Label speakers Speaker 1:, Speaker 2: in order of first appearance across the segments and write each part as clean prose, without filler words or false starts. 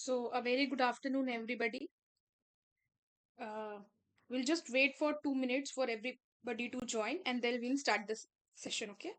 Speaker 1: So, a very good afternoon, everybody. Uh, we'll just wait for 2 minutes for everybody to join and then we'll start this session, okay?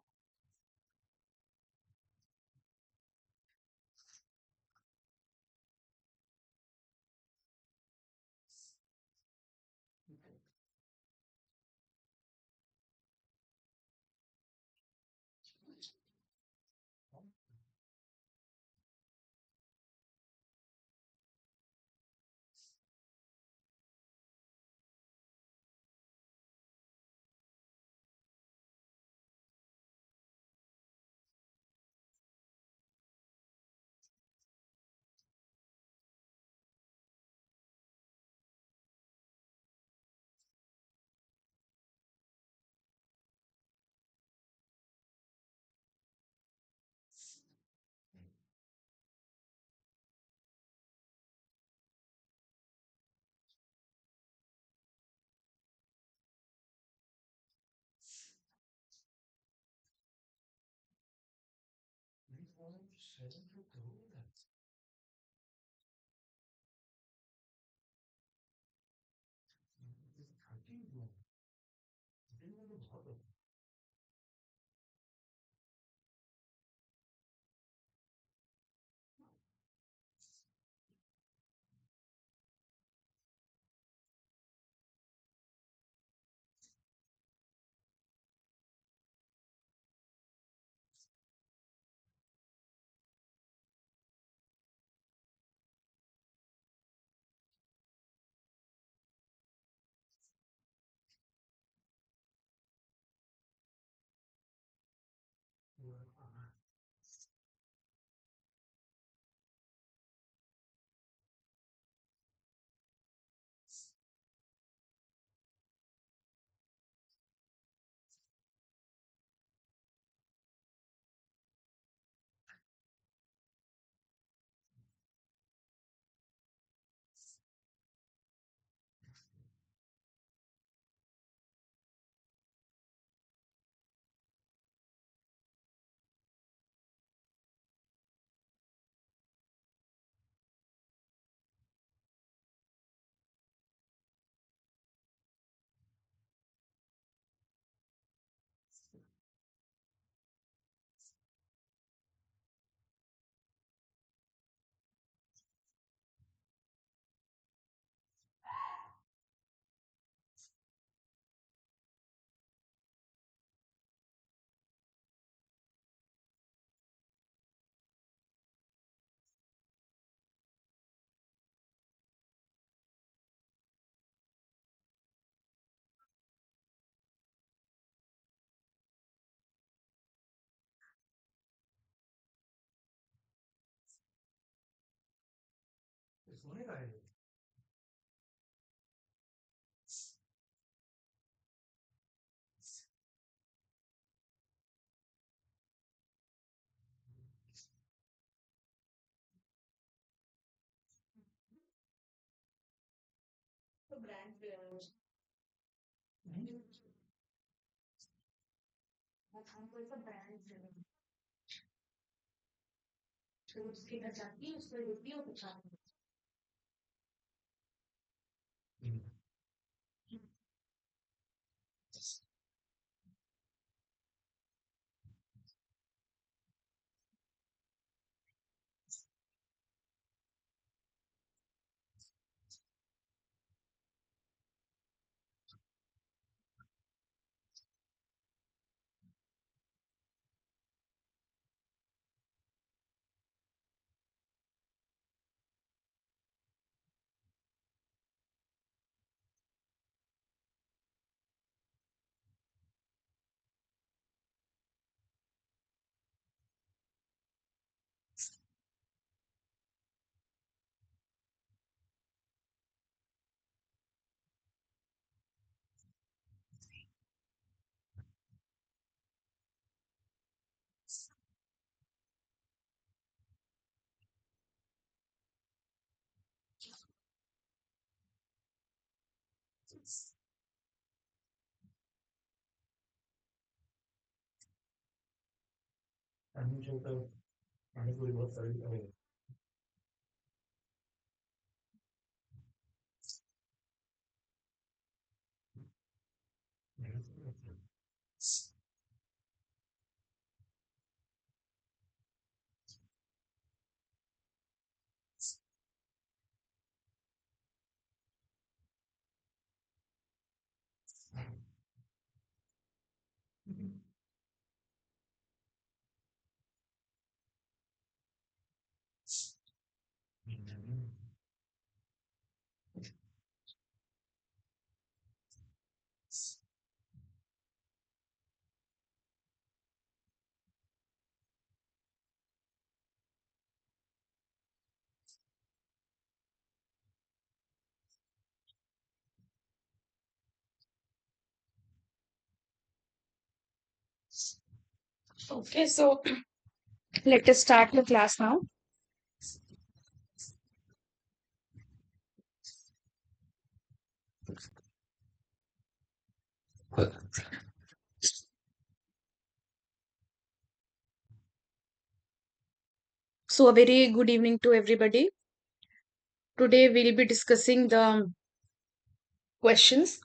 Speaker 1: Okay, so let us start the class now. So, a very good evening to everybody. Today, we'll be discussing the questions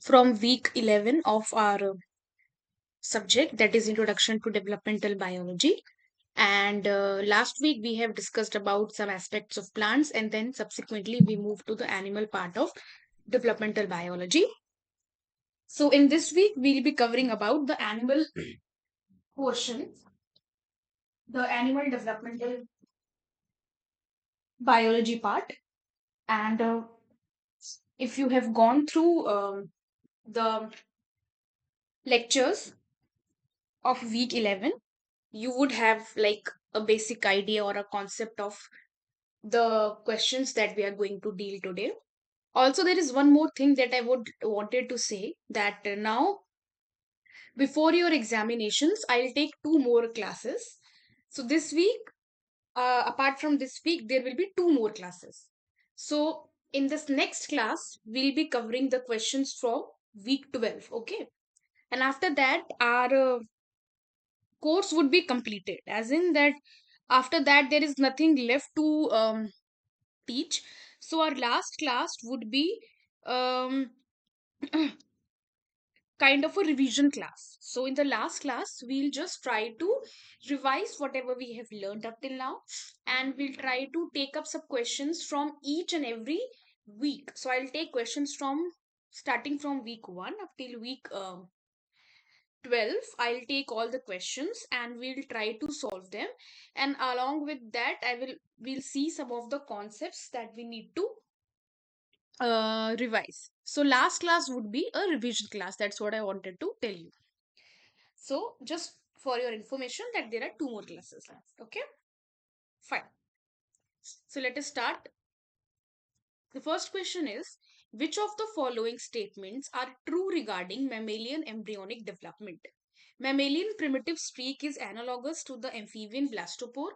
Speaker 1: from week 11 of our subject, that is Introduction to Developmental Biology. And last week, we have discussed about some aspects of plants, and then subsequently, we moved to the animal part of developmental biology. So, in this week, we'll be covering about the animal portion, the animal developmental biology part. And if you have gone through the lectures of week 11, you would have like a basic idea or a concept of the questions that we are going to deal today. Also, there is one more thing that I would wanted to say, that now before your examinations, I'll take two more classes. So this week, apart from this week, there will be two more classes. So in this next class, we'll be covering the questions from week 12. Okay. And after that, our course would be completed, as in that after that, there is nothing left to teach. So our last class would be um, kind of a revision class. So in the last class, we'll just try to revise whatever we have learned up till now, and we'll try to take up some questions from each and every week. So I'll take questions from starting from week 1 up till week 12. I'll take all the questions and we'll try to solve them, and along with that, we'll see some of the concepts that we need to revise. So last class would be a revision class. That's what I wanted to tell you. So just for your information, that there are two more classes left. Okay, fine. So let us start. The first question is, which of the following statements are true regarding mammalian embryonic development? Mammalian primitive streak is analogous to the amphibian blastopore.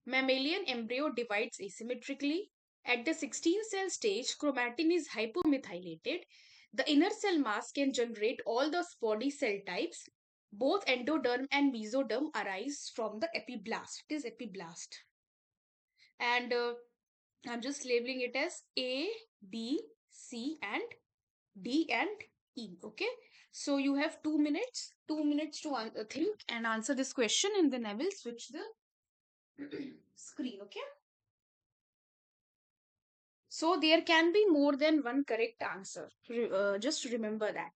Speaker 1: Mammalian embryo divides asymmetrically. At the 16 cell stage, chromatin is hypomethylated. The inner cell mass can generate all the body cell types. Both endoderm and mesoderm arise from the epiblast. It is epiblast. And I'm just labeling it as A, B, C, and D and E. Okay. So you have 2 minutes, 2 minutes to think and answer this question, and then I will switch the screen. Okay. So there can be more than one correct answer. Just remember that.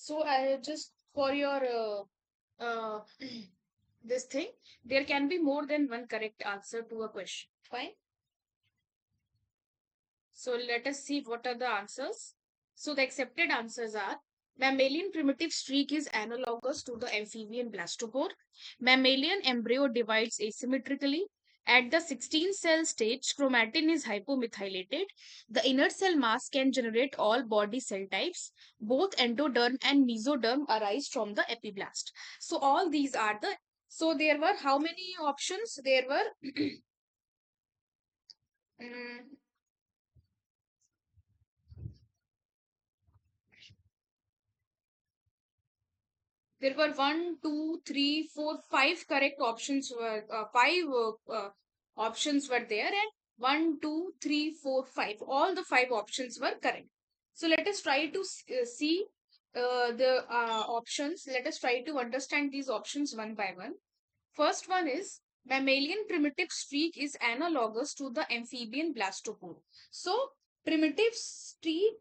Speaker 1: So I just for your this thing, there can be more than one correct answer to a question. Fine. So let us see what are the answers. So the accepted answers are: mammalian primitive streak is analogous to the amphibian blastopore. Mammalian embryo divides asymmetrically. At the 16 cell stage, chromatin is hypomethylated. The inner cell mass can generate all body cell types. Both endoderm and mesoderm arise from the epiblast. So all these are the, so there were how many options? There were mm, there were one, two, three, four, five correct options were five options were there, and one, two, three, four, five. All the five options were correct. So let us try to see the options. Let us try to understand these options one by one. First one is mammalian primitive streak is analogous to the amphibian blastopore. So primitive streak.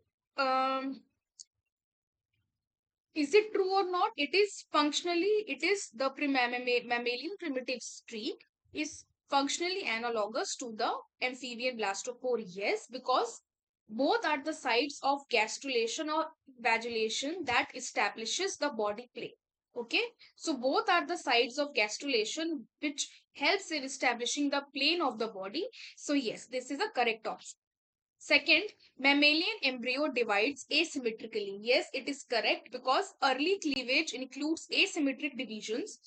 Speaker 1: Is it true or not? It is functionally, it is the mammalian primitive streak is functionally analogous to the amphibian blastopore. Yes, because both are the sites of gastrulation or vagulation that establishes the body plane. Okay, so both are the sides of gastrulation which helps in establishing the plane of the body. So yes, this is a correct option. Second, mammalian embryo divides asymmetrically. Yes, it is correct because early cleavage includes asymmetric divisions,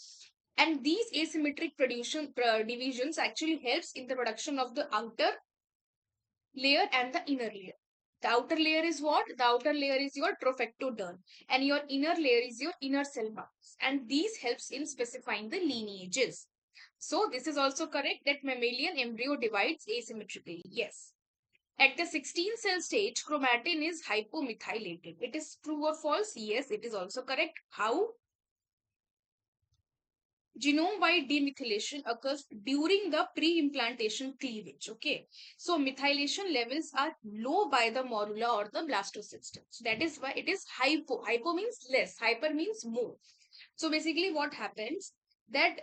Speaker 1: and these asymmetric divisions actually helps in the production of the outer layer and the inner layer. The outer layer is what? The outer layer is your trophectoderm, and your inner layer is your inner cell mass, and these helps in specifying the lineages. So this is also correct that mammalian embryo divides asymmetrically. Yes. At the 16 cell stage, chromatin is hypomethylated. It is true or false? Yes, it is also correct. How? Genome-wide demethylation occurs during the pre-implantation cleavage. Okay, so methylation levels are low by the morula or the blastocystin. So that is why it is hypo. Hypo means less. Hyper means more. So basically, what happens that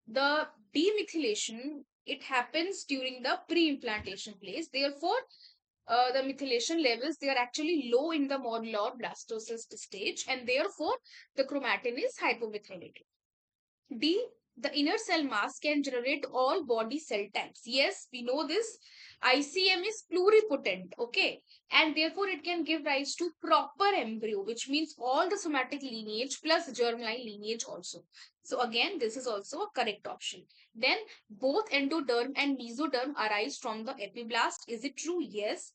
Speaker 1: the demethylation it happens during the pre-implantation phase. Therefore, the methylation levels they are actually low in the modular blastocyst stage, and therefore the chromatin is hypomethylated. D. The inner cell mass can generate all body cell types. Yes, we know this. ICM is pluripotent, okay, and therefore it can give rise to proper embryo, which means all the somatic lineage plus germline lineage also. So again, this is also a correct option. Then both endoderm and mesoderm arise from the epiblast. Is it true? Yes.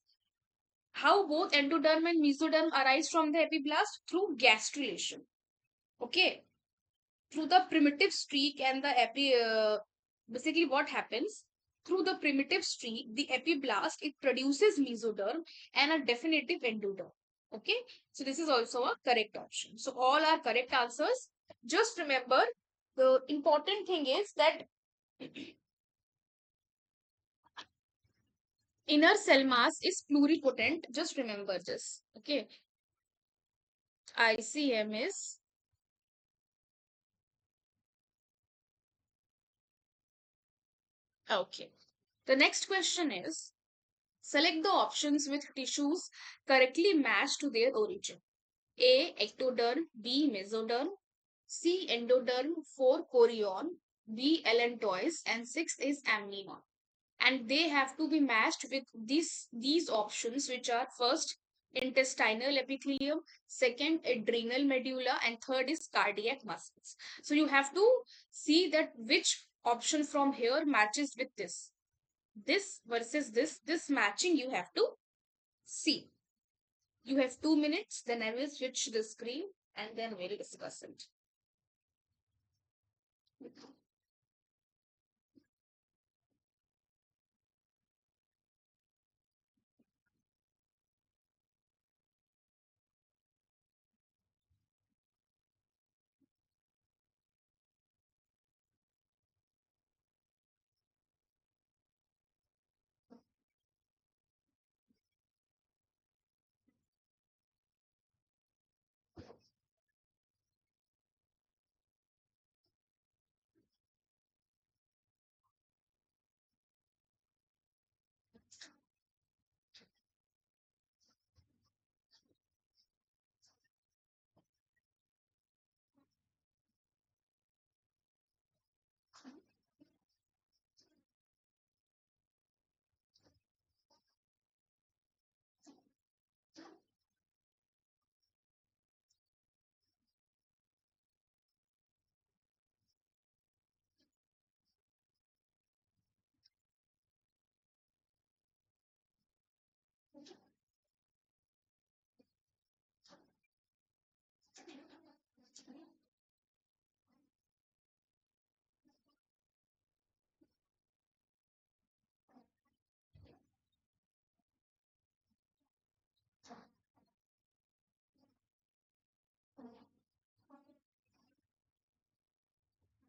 Speaker 1: How both endoderm and mesoderm arise from the epiblast? Through gastrulation. Okay, through the primitive streak and the basically what happens through the primitive streak, the epiblast it produces mesoderm and a definitive endoderm. Okay, so this is also a correct option. So all are correct answers. Just remember, the important thing is that inner cell mass is pluripotent. Just remember this. Okay, ICM is okay. The next question is: select the options with tissues correctly matched to their origin. A. Ectoderm. B. Mesoderm. C. Endoderm. 4. Chorion. B. Allantois. And 6 is amnion. And they have to be matched with these options, which are first intestinal epithelium, second adrenal medulla, and third is cardiac muscles. So you have to see that which option from here matches with this versus this matching you have to see. You have 2 minutes, then I will switch the screen and then we'll discuss it.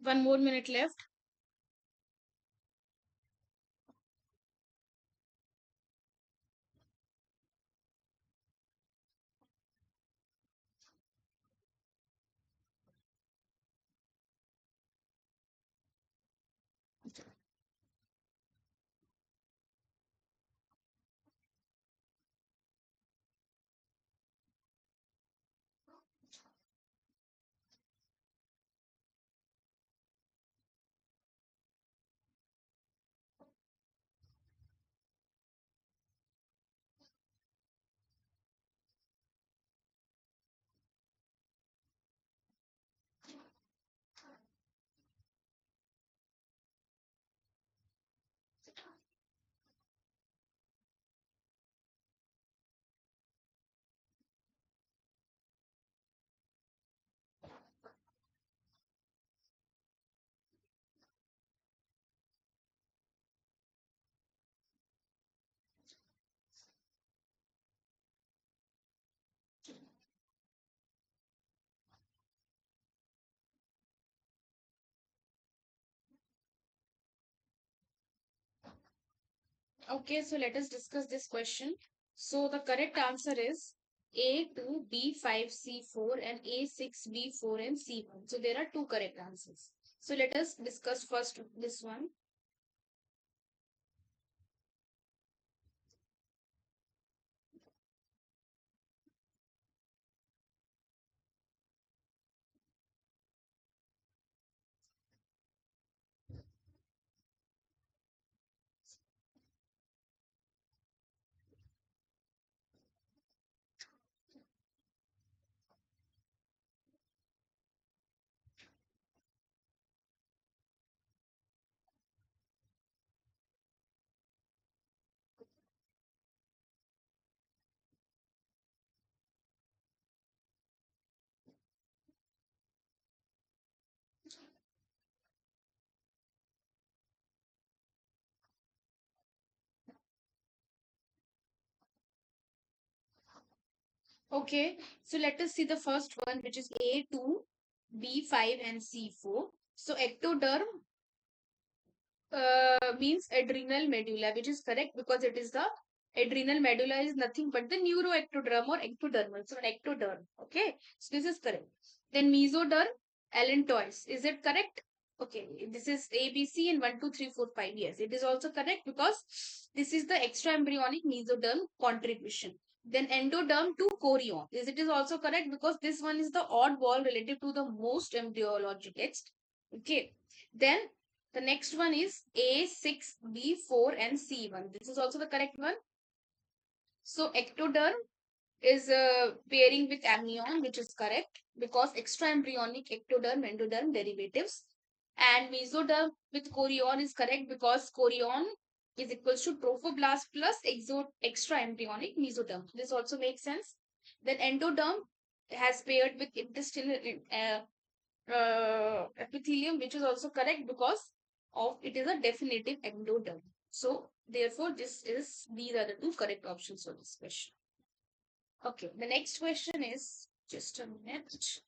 Speaker 1: One more minute left. Okay, so let us discuss this question. So the correct answer is A2, B5, C4 and A6, B4 and C1. So there are two correct answers. So let us discuss first this one. Okay, so let us see the first one, which is A2, B5 and C4. So ectoderm means adrenal medulla, which is correct because it is the adrenal medulla is nothing but the neuroectoderm or ectodermal. So an ectoderm. Okay, so this is correct. Then mesoderm, allantois. Is it correct? Okay, this is A, B, C, and 1, 2, 3, 4, 5. Yes, it is also correct because this is the extra embryonic mesoderm contribution. Then endoderm to chorion. It is also correct because this one is the odd ball relative to the most embryology text. Okay. Then the next one is A6, B4 and C1. This is also the correct one. So ectoderm is pairing with amnion, which is correct because extraembryonic ectoderm endoderm derivatives. And mesoderm with chorion is correct because chorion is equals to trophoblast plus extraembryonic mesoderm. This also makes sense. Then endoderm has paired with intestinal epithelium, which is also correct because of it is a definitive endoderm. So therefore, these are the two correct options for this question. Okay, the next question is just a minute.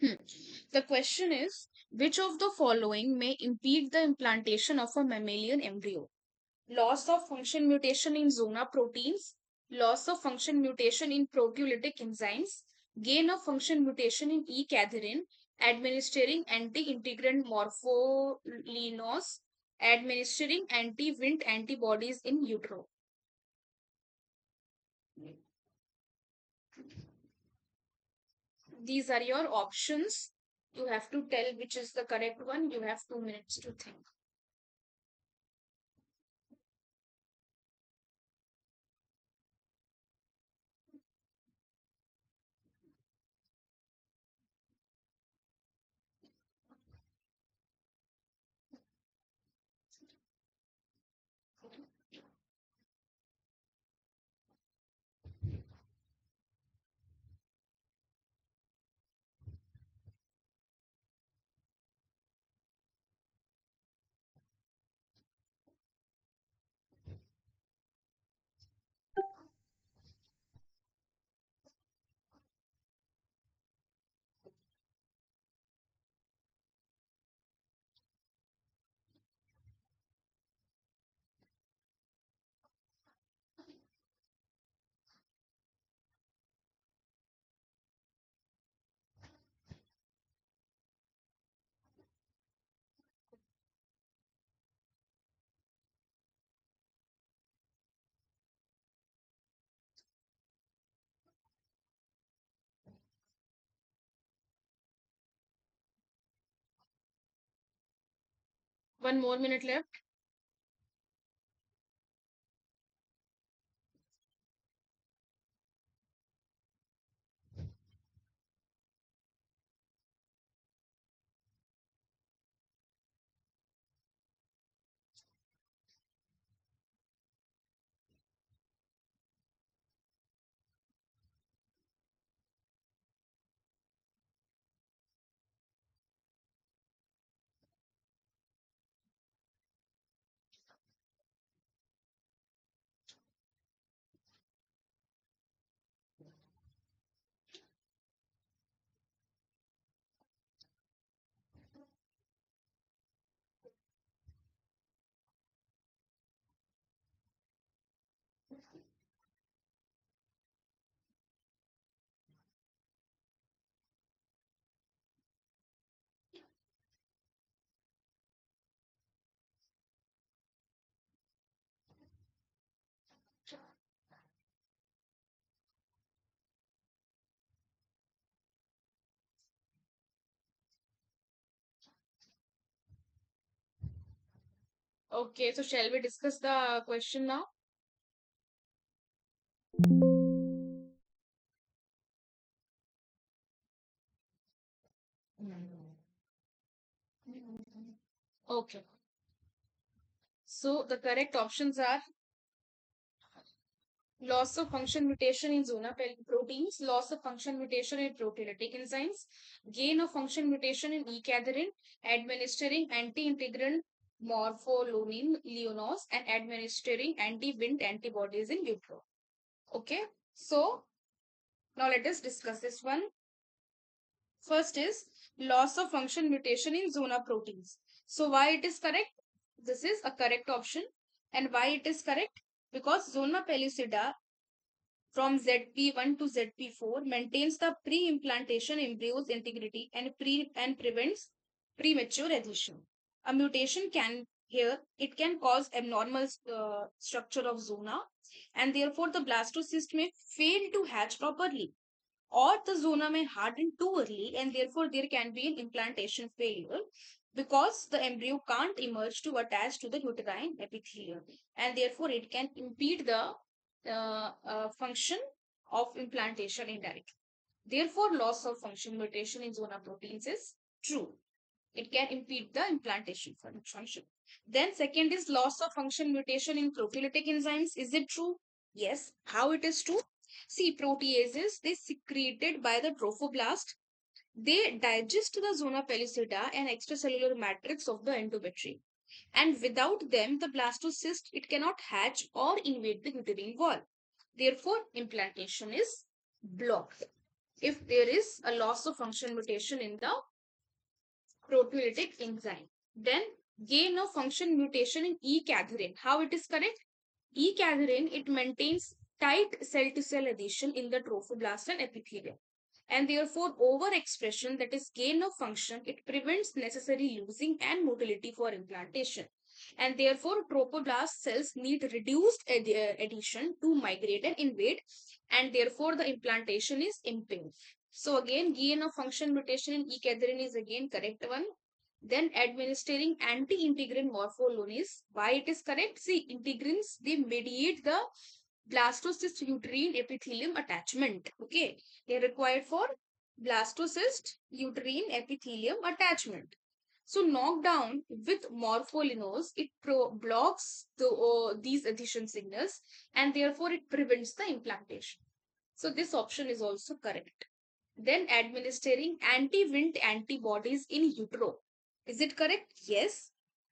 Speaker 1: Hmm. The question is, which of the following may impede the implantation of a mammalian embryo? Loss of function mutation in zona proteins, loss of function mutation in proteolytic enzymes, gain of function mutation in E. cadherin, administering anti-integrant morpholinos, administering anti-Wnt antibodies in utero. These are your options. You have to tell which is the correct one. You have 2 minutes to think. One more minute left. Okay, so shall we discuss the question now? Okay. So the correct options are loss of function mutation in zona proteins, loss of function mutation in proteolytic enzymes, gain of function mutation in E-cadherin, administering anti-integrin morpholonine leonos, and administering anti-Wnt antibodies in utero. Okay, so now let us discuss this one. First is loss of function mutation in zona proteins. So why it is correct? This is a correct option. And why it is correct? Because zona pellucida from ZP1 to ZP4 maintains the pre-implantation embryo's integrity and prevents premature adhesion. A mutation can here it can cause abnormal structure of zona, and therefore the blastocyst may fail to hatch properly, or the zona may harden too early, and therefore there can be an implantation failure because the embryo can't emerge to attach to the uterine epithelium, and therefore it can impede the function of implantation indirectly. Therefore, loss of function mutation in zona proteins is true. It can impede the implantation function. Then second is loss of function mutation in proteolytic enzymes. Is it true? Yes. How it is true? See, proteases, they secreted by the trophoblast, they digest the zona pellucida and extracellular matrix of the endometrium. And without them, the blastocyst, it cannot hatch or invade the uterine wall. Therefore, implantation is blocked if there is a loss of function mutation in the proteolytic enzyme. Then gain of function mutation in E-cadherin. How it is correct? E-cadherin, it maintains tight cell-to-cell adhesion in the trophoblast and epithelium. And therefore, overexpression, that is gain of function, it prevents necessary losing and motility for implantation. And therefore, trophoblast cells need reduced adhesion to migrate and invade, and therefore the implantation is impaired. So again, gain of function mutation in E-cadherin is again correct one. Then administering anti-integrin morpholonase. Why it is correct? See, integrins, they mediate the blastocyst uterine epithelium attachment. Okay, they are required for blastocyst uterine epithelium attachment. So knockdown with morpholinose, it blocks these adhesion signals, and therefore it prevents the implantation. So this option is also correct. Then administering anti-Wnt antibodies in utero. Is it correct? Yes.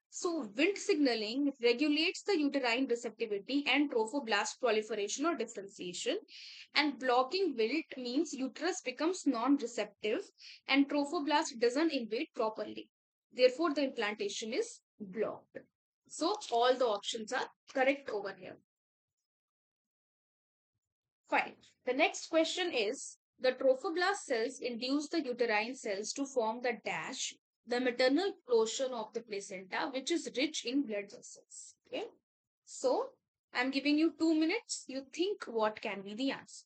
Speaker 1: So Wnt signaling regulates the uterine receptivity and trophoblast proliferation or differentiation. And blocking Wnt means uterus becomes non-receptive and trophoblast doesn't invade properly. Therefore, the implantation is blocked. So all the options are correct over here. Fine. The next question is the trophoblast cells induce the uterine cells to form the dash, the maternal portion of the placenta, which is rich in blood vessels. Okay. So I'm giving you 2 minutes. You think what can be the answer?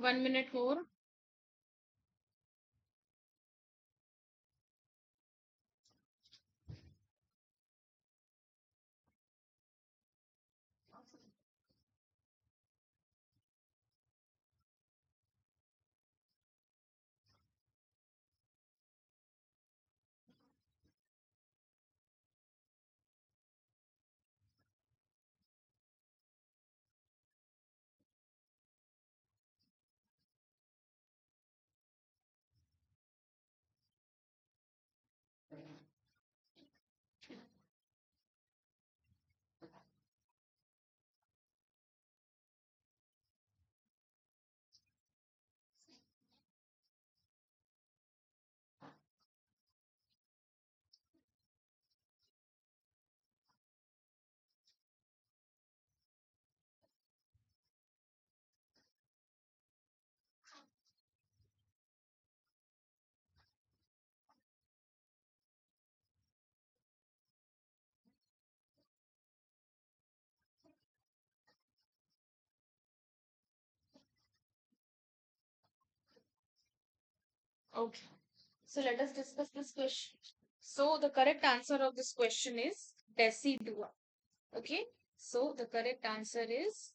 Speaker 1: 1 minute more. Okay. So let us discuss this question. So the correct answer of this question is decidua. Okay. So the correct answer is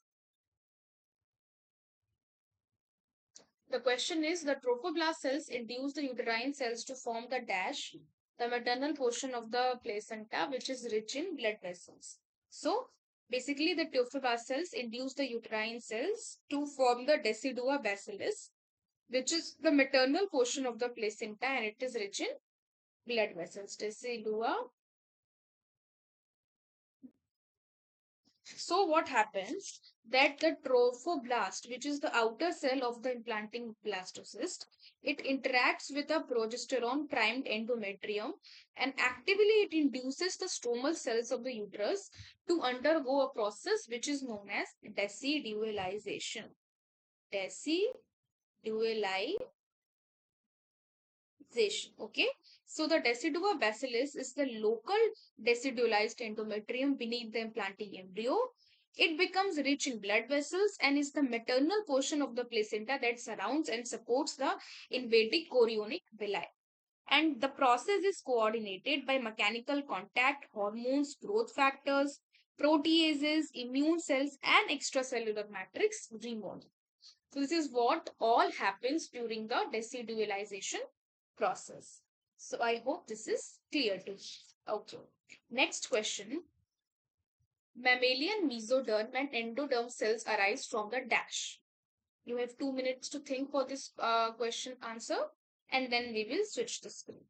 Speaker 1: the question is the trophoblast cells induce the uterine cells to form the dash, the maternal portion of the placenta, which is rich in blood vessels. So basically, the trophoblast cells induce the uterine cells to form the decidua bacillus, which is the maternal portion of the placenta, and it is rich in blood vessels. Decidua. So what happens that the trophoblast, which is the outer cell of the implanting blastocyst, it interacts with a progesterone primed endometrium, and actively it induces the stromal cells of the uterus to undergo a process which is known as decidualization. Decidualization. Okay. So the decidua bacillus is the local decidualized endometrium beneath the implanting embryo. It becomes rich in blood vessels and is the maternal portion of the placenta that surrounds and supports the invading chorionic villi. And the process is coordinated by mechanical contact, hormones, growth factors, proteases, immune cells, and extracellular matrix remodeling. So this is what all happens during the decidualization process. So I hope this is clear to you. Okay. Next question. Mammalian mesoderm and endoderm cells arise from the dash. You have 2 minutes to think for this question answer, and then we will switch the screen.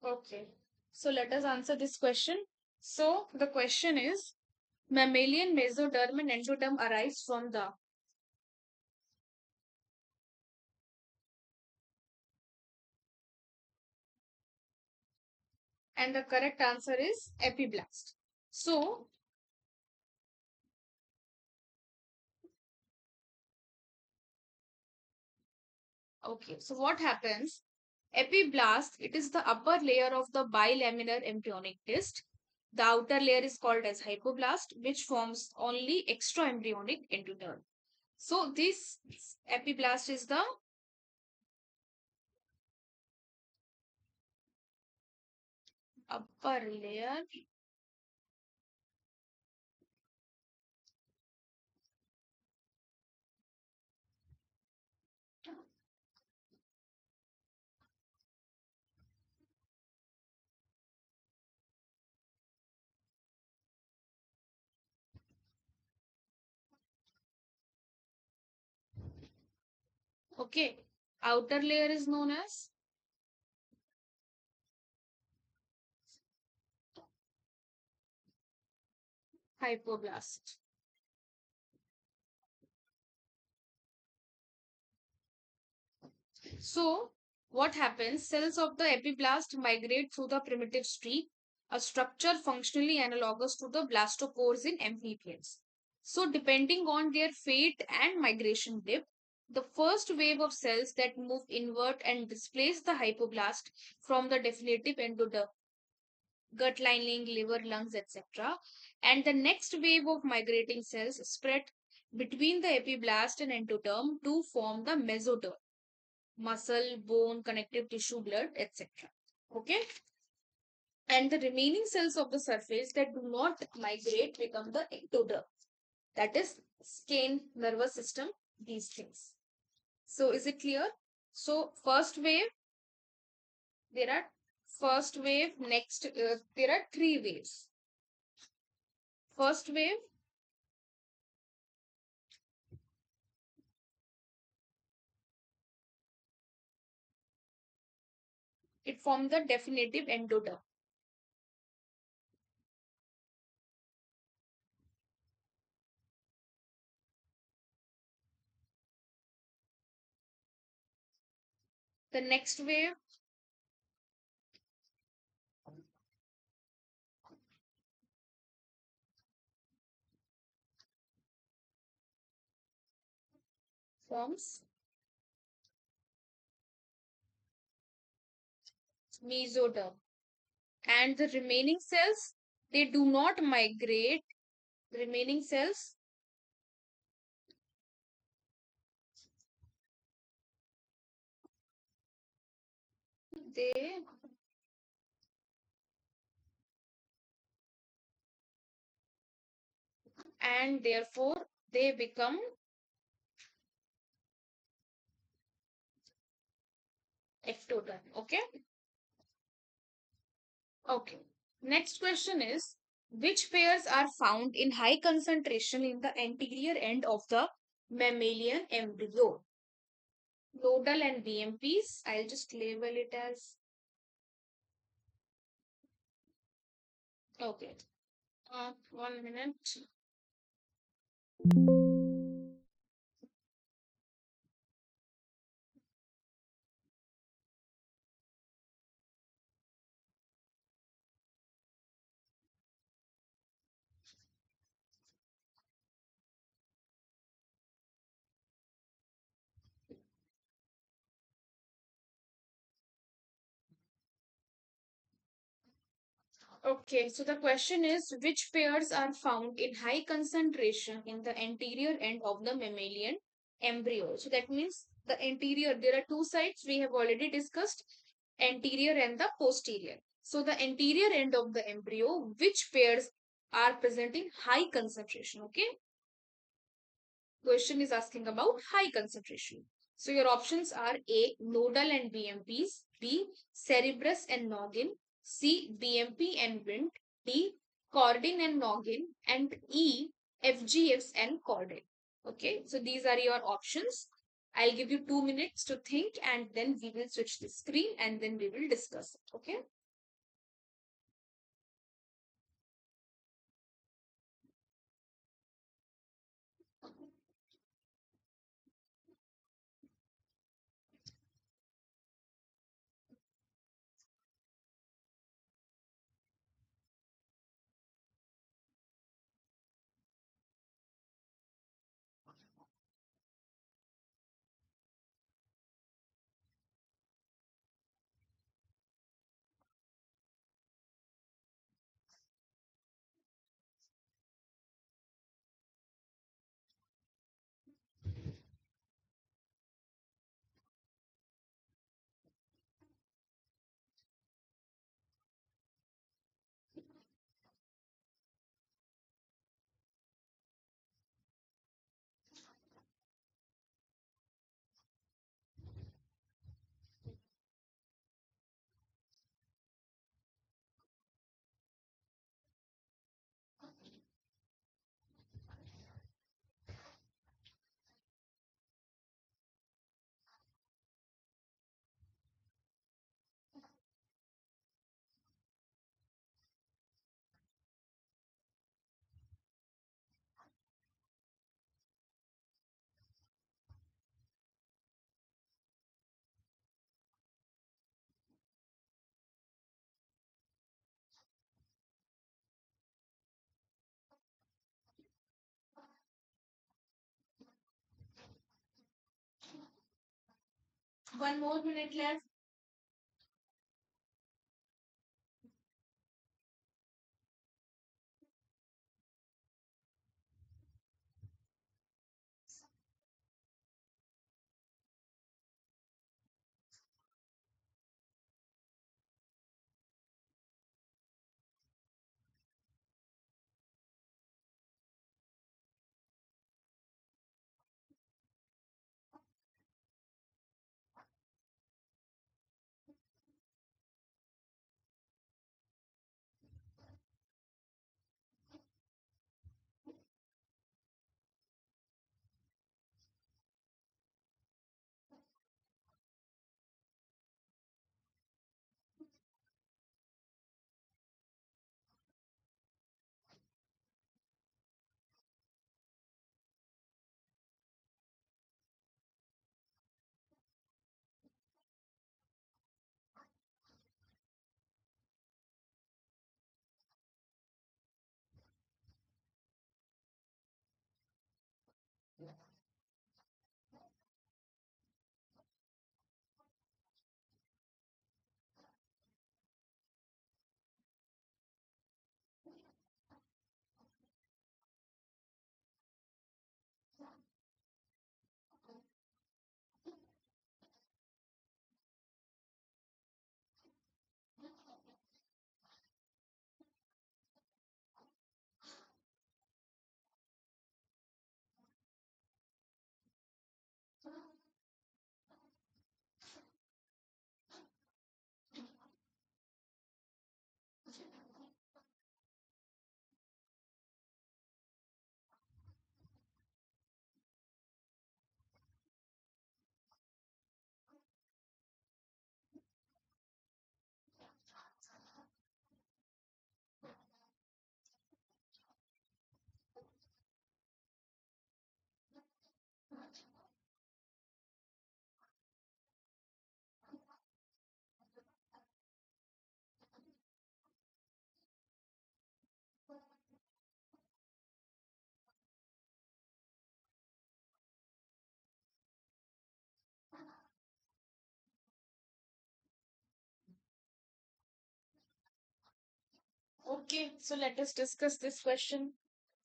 Speaker 1: Okay. So let us answer this question. So the question is mammalian mesoderm and endoderm arise from the, and the correct answer is epiblast. So, okay, so what happens? Epiblast, it is the upper layer of the bilaminar embryonic disc. The outer layer is called as hypoblast, which forms only extraembryonic endoderm. So this epiblast is the upper layer. Okay, outer layer is known as hypoblast. So, what happens? Cells of the epiblast migrate through the primitive streak, a structure functionally analogous to the blastopores in amphibians. So, depending on their fate and migration depth, the first wave of cells that move inward and displace the hypoblast from the definitive endoderm, gut lining, liver, lungs, etc. And the next wave of migrating cells spread between the epiblast and endoderm to form the mesoderm, muscle, bone, connective tissue, blood, etc. Okay. And the remaining cells of the surface that do not migrate become the ectoderm. That is skin, nervous system, these things. So is it clear? So first wave, there are first wave, next, there are three waves. First wave, it formed the definitive endoderm. The next wave forms mesoderm. And the remaining cells, they do not migrate. The remaining cells, they, and therefore they become ectoderm. Okay. Okay. Next question is, which pairs are found in high concentration in the anterior end of the mammalian embryo? Nodal and BMPs. I'll just label it as, okay. 1 minute. Okay, so the question is, which pairs are found in high concentration in the anterior end of the mammalian embryo? So that means the anterior, there are two sides we have already discussed, anterior and the posterior. So the anterior end of the embryo, which pairs are present in high concentration? Okay, question is asking about high concentration. So your options are A, nodal and BMPs, B, cerebrus and noggin, C, BMP and Wnt, D, chordin and noggin, and E, FGFs and chordin. Okay, so these are your options. I'll give you 2 minutes to think and then we will switch the screen and then we will discuss it. Okay. One more minute left. Okay, so let us discuss this question.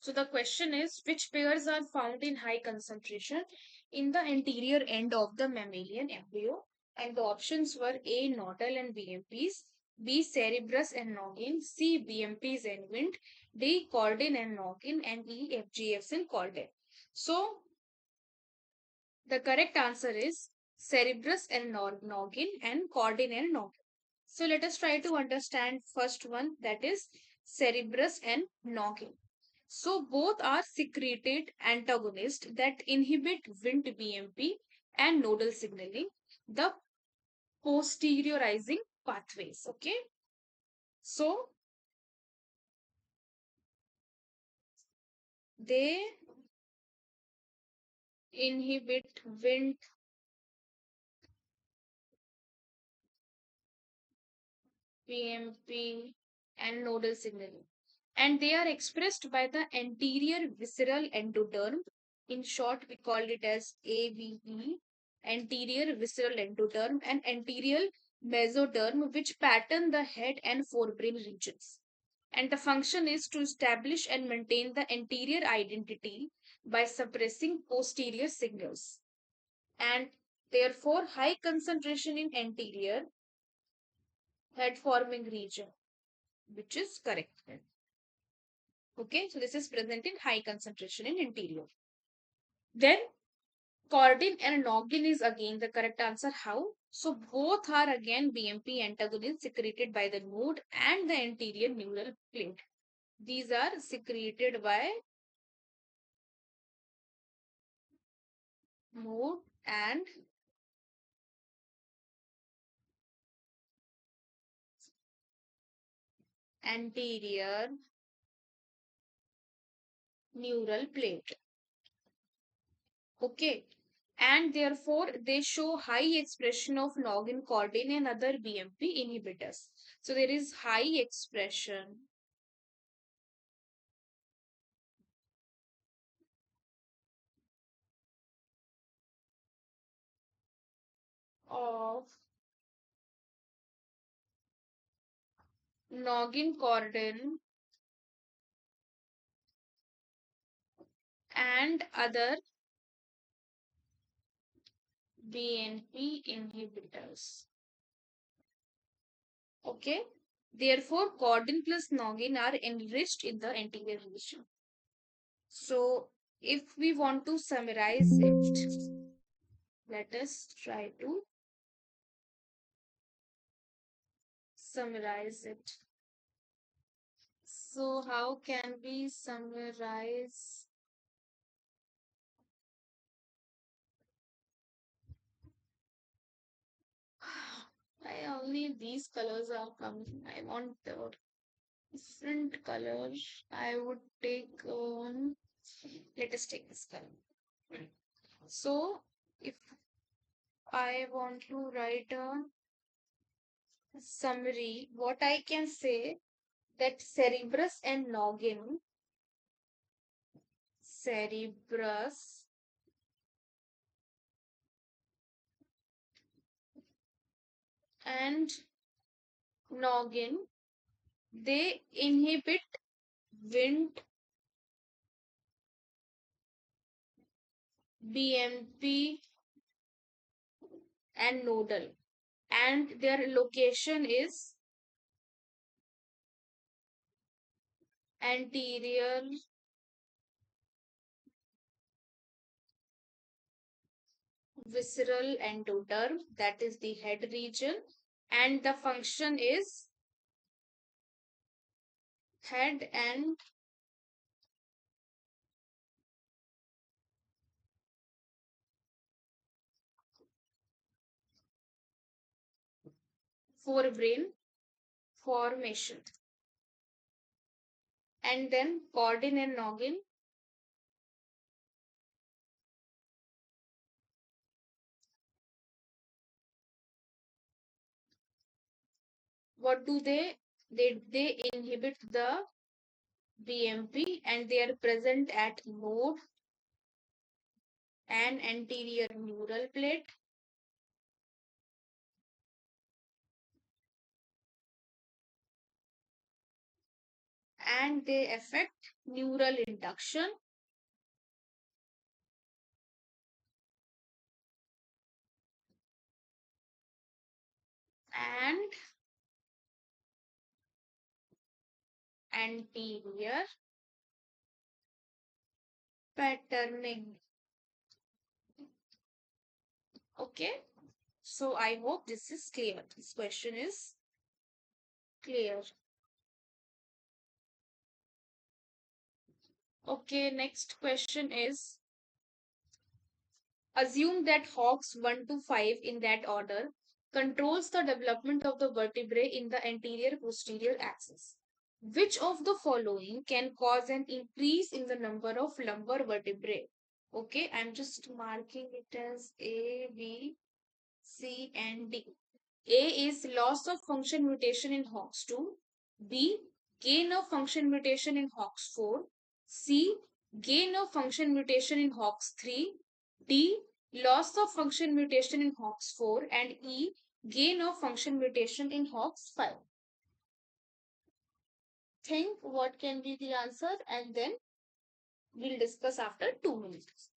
Speaker 1: So the question is, which pairs are found in high concentration in the anterior end of the mammalian embryo? And the options were A. Nodal and BMPs, B. Cerebrus and noggin, C. BMPs and wind, D. Caudin and noggin, and E. FGFs and caudin. So the correct answer is Cerebrus and noggin and caudin and noggin. So let us try to understand first one, that is Cerebrus and noggin. So both are secreted antagonists that inhibit Wnt BMP and nodal signaling, the posteriorizing pathways. Okay. So they inhibit Wnt BMP and nodal signaling. And they are expressed by the anterior visceral endoderm. In short, we call it as AVE, anterior visceral endoderm, and anterior mesoderm, which pattern the head and forebrain regions. And the function is to establish and maintain the anterior identity by suppressing posterior signals. And therefore, high concentration in anterior head forming region, which is correct. Okay, so this is present in high concentration in anterior. Then caudin and noggin is again the correct answer. How? So both are again BMP antagonists secreted by the node and the anterior neural plate. These are secreted by node and anterior neural plate. Okay. And therefore, they show high expression of noggin, caudin, and other BMP inhibitors. So there is high expression of noggin cordon and other BNP inhibitors. Okay. Therefore, cordon plus noggin are enriched in the anterior region. So, if we want to summarize it, let us try to summarize it. So, how can we summarize? I only these colors are coming. I want the different colors. I would take. Let us take this color. So, if I want to write a summary, what I can say that cerebrus and noggin, they inhibit Wnt, BMP, and nodal, and their location is anterior visceral endoderm, that is the head region, and the function is head and forebrain formation. And then cordon and noggin, what do they inhibit the BMP, and they are present at node and anterior neural plate, and they affect neural induction and anterior patterning. Okay, so I hope this is clear. This question is clear. Okay, next question is, assume that Hawks 1 to 5 in that order controls the development of the vertebrae in the anterior posterior axis. Which of the following can cause an increase in the number of lumbar vertebrae? Okay, I'm just marking it as A, B, C, and D. A is loss of function mutation in HOX2. B, gain of function mutation in HOX4. C, gain of function mutation in HOX3. D, loss of function mutation in HOX4. And E, gain of function mutation in HOX5. Think what can be the answer, and then we'll discuss after 2 minutes.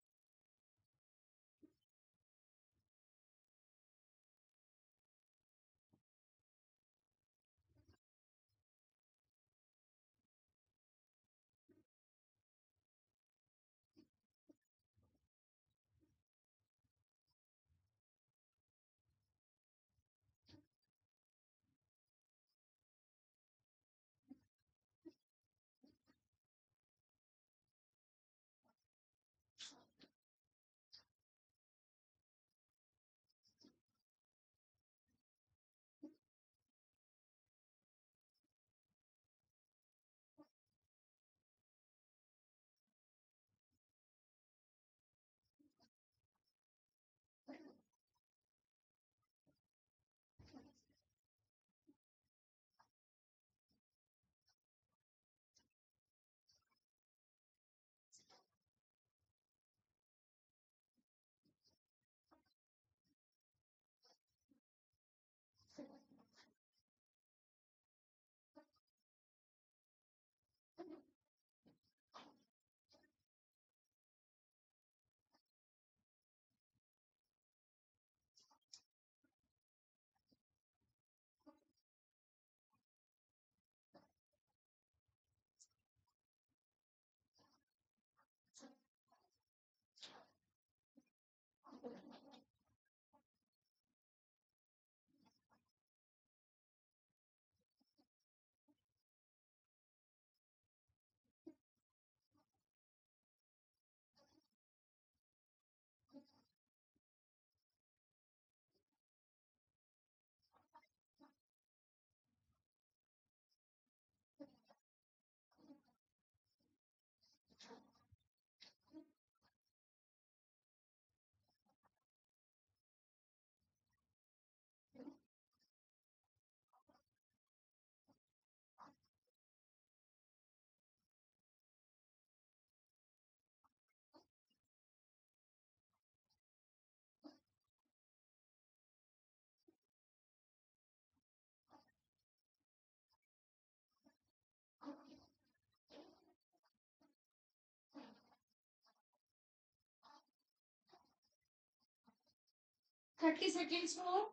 Speaker 1: 30 seconds more.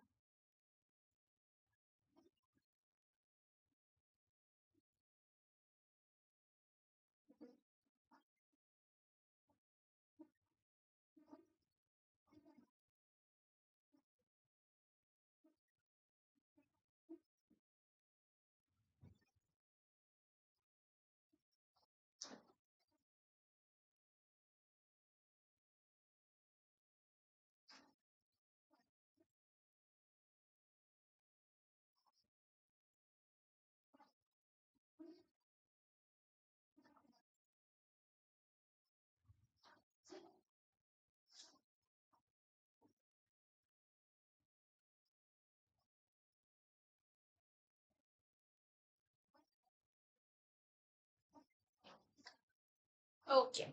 Speaker 1: Okay.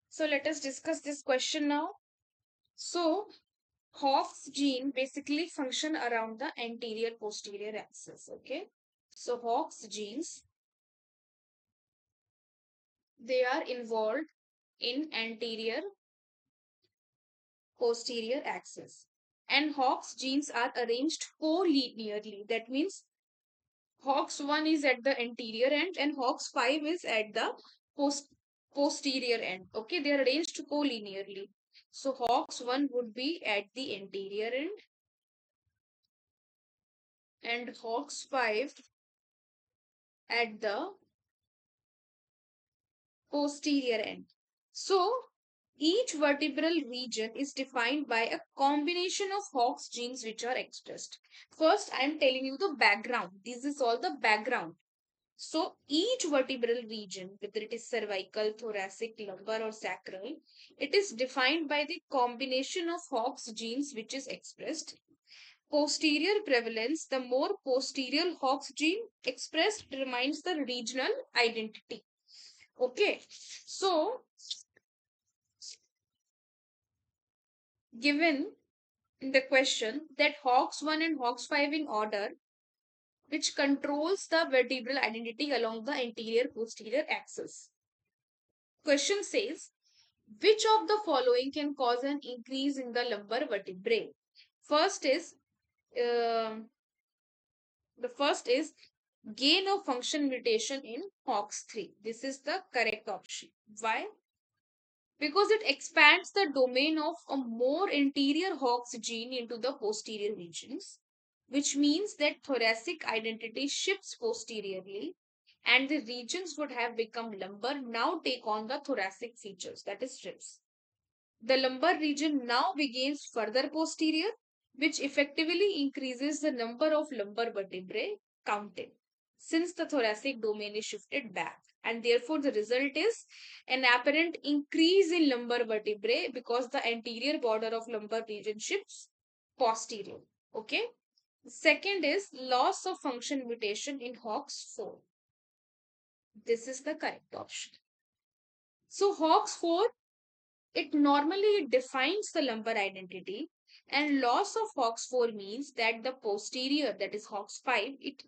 Speaker 1: So let us discuss this question now. So Hox gene basically function around the anterior posterior axis. Okay. So Hox genes, they are involved in anterior posterior axis. And Hox genes are arranged co-linearly. That means Hox 1 is at the anterior end and Hox 5 is at the post posterior end. Okay, they are arranged co-linearly. So Hox 1 would be at the anterior end and Hox 5 at the posterior end. So each vertebral region is defined by a combination of Hox genes which are expressed. First, I am telling you the background. This is all the background. So each vertebral region, whether it is cervical, thoracic, lumbar, or sacral, it is defined by the combination of Hox genes which is expressed. Posterior prevalence, the more posterior Hox gene expressed determines the regional identity. Okay, so given in the question that Hox 1 and Hox 5 in order, which controls the vertebral identity along the anterior posterior axis. Question says, which of the following can cause an increase in the lumbar vertebrae? First is um the first is gain of function mutation in Hox 3. This is the correct option. Why? Because it expands the domain of a more anterior Hox gene into the posterior regions, which means that thoracic identity shifts posteriorly and the regions would have become lumbar now take on the thoracic features, that is ribs. The lumbar region now begins further posterior, which effectively increases the number of lumbar vertebrae counted, since the thoracic domain is shifted back. And therefore, the result is an apparent increase in lumbar vertebrae because the anterior border of lumbar region shifts posterior. Okay. Second is loss of function mutation in Hox 4. This is the correct option. So Hox 4, it normally defines the lumbar identity, and loss of Hox 4 means that the posterior, that is Hox 5, it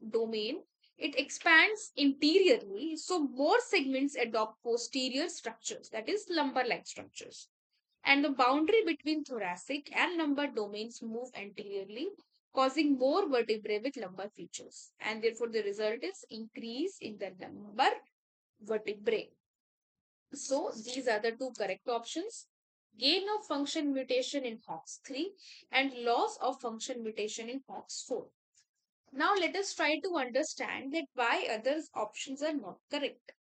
Speaker 1: expands interiorly, so more segments adopt posterior structures, that is lumbar-like structures. And the boundary between thoracic and lumbar domains move anteriorly, causing more vertebrae with lumbar features. And therefore, the result is increase in the lumbar vertebrae. So these are the two correct options. Gain of function mutation in Hox 3 and loss of function mutation in Hox 4. Now let us try to understand that why other options are not correct.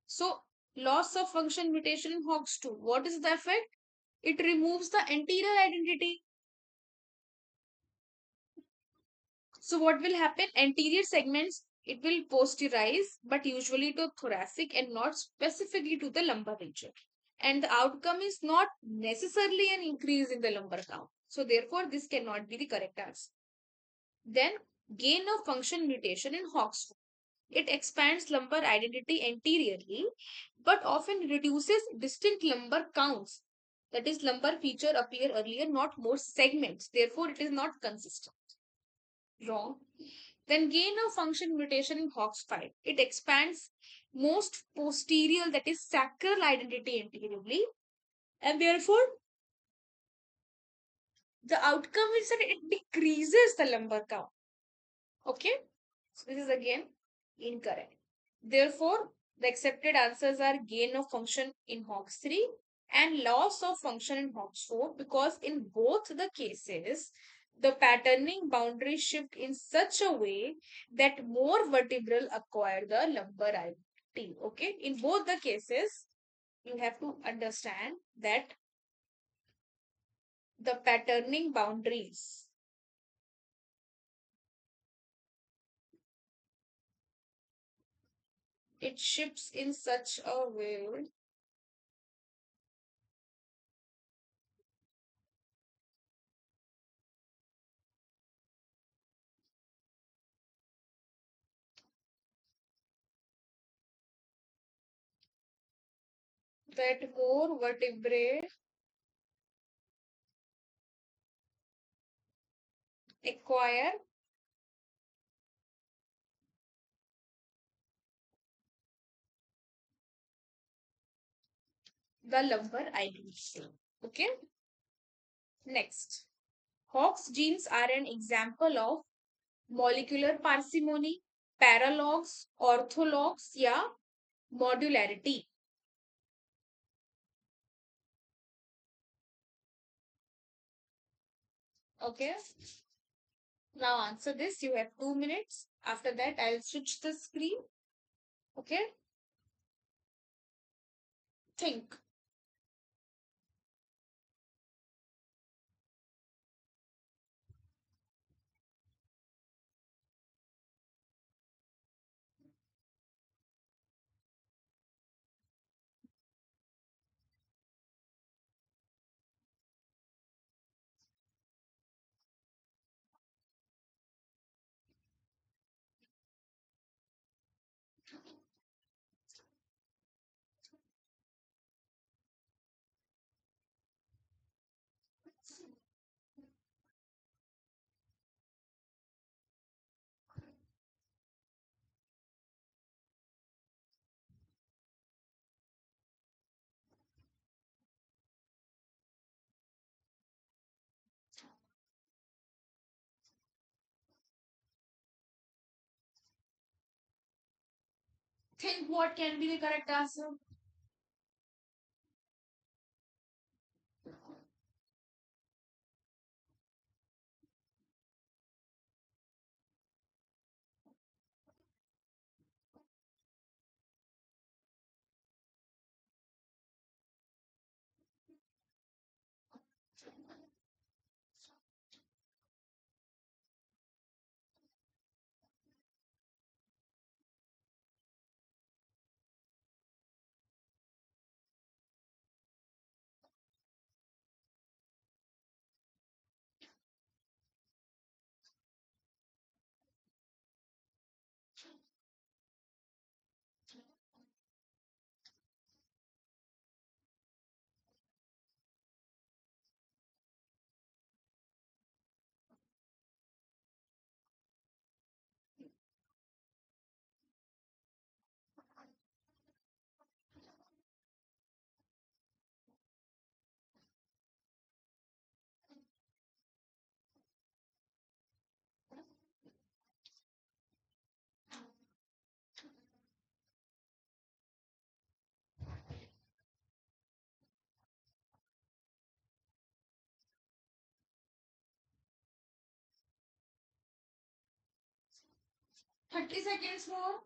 Speaker 1: So loss of function mutation in Hox 2. What is the effect? It removes the anterior identity. So what will happen? Anterior segments, it will posterize, but usually to thoracic and not specifically to the lumbar region. And the outcome is not necessarily an increase in the lumbar count. So therefore, this cannot be the correct answer. Then gain of function mutation in Hox. It expands lumbar identity anteriorly, but often reduces distinct lumbar counts. That is, lumbar feature appear earlier, not more segments. Therefore, it is not consistent. Wrong. Then gain of function mutation in Hox 5. It expands most posterior, that is sacral identity anteriorly, and therefore The outcome is that it decreases the lumbar count. Okay? So this is again incorrect. Therefore, the accepted answers are gain of function in Hawks 3 and loss of function in Hawks 4, because in both the cases, the patterning boundaries shift in such a way that more vertebral acquire the lumbar identity. Okay? In both the cases, you have to understand that the patterning boundaries, it shifts in such a way that more vertebrae acquire the lumbar identity. Okay, next. Hox genes are an example of molecular parsimony, paralogs, orthologs, या modularity. Okay, now answer this. You have 2 minutes. After that, I'll switch the screen. Okay, think. Think what can be the correct answer. 30 seconds more.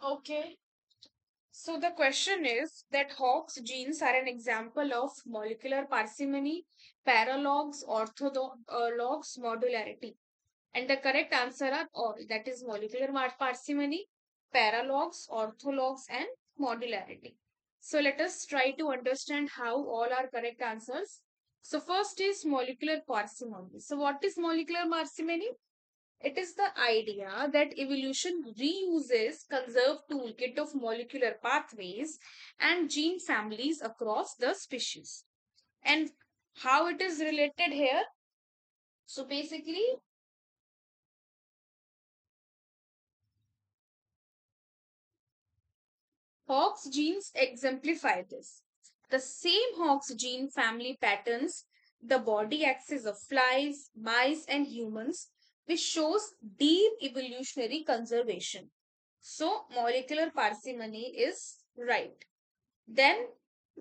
Speaker 1: Okay. So the question is that Hox genes are an example of molecular parsimony, paralogs, orthologs, modularity. And the correct answer are all. That is molecular parsimony, paralogs, orthologs, and modularity. So let us try to understand how all are correct answers. So first is molecular parsimony. So what is molecular parsimony? It is the idea that evolution reuses conserved toolkit of molecular pathways and gene families across the species. And how it is related here? So basically, Hox genes exemplify this. The same Hox gene family patterns the body axis of flies, mice, and humans, which shows deep evolutionary conservation. So, molecular parsimony is right. Then,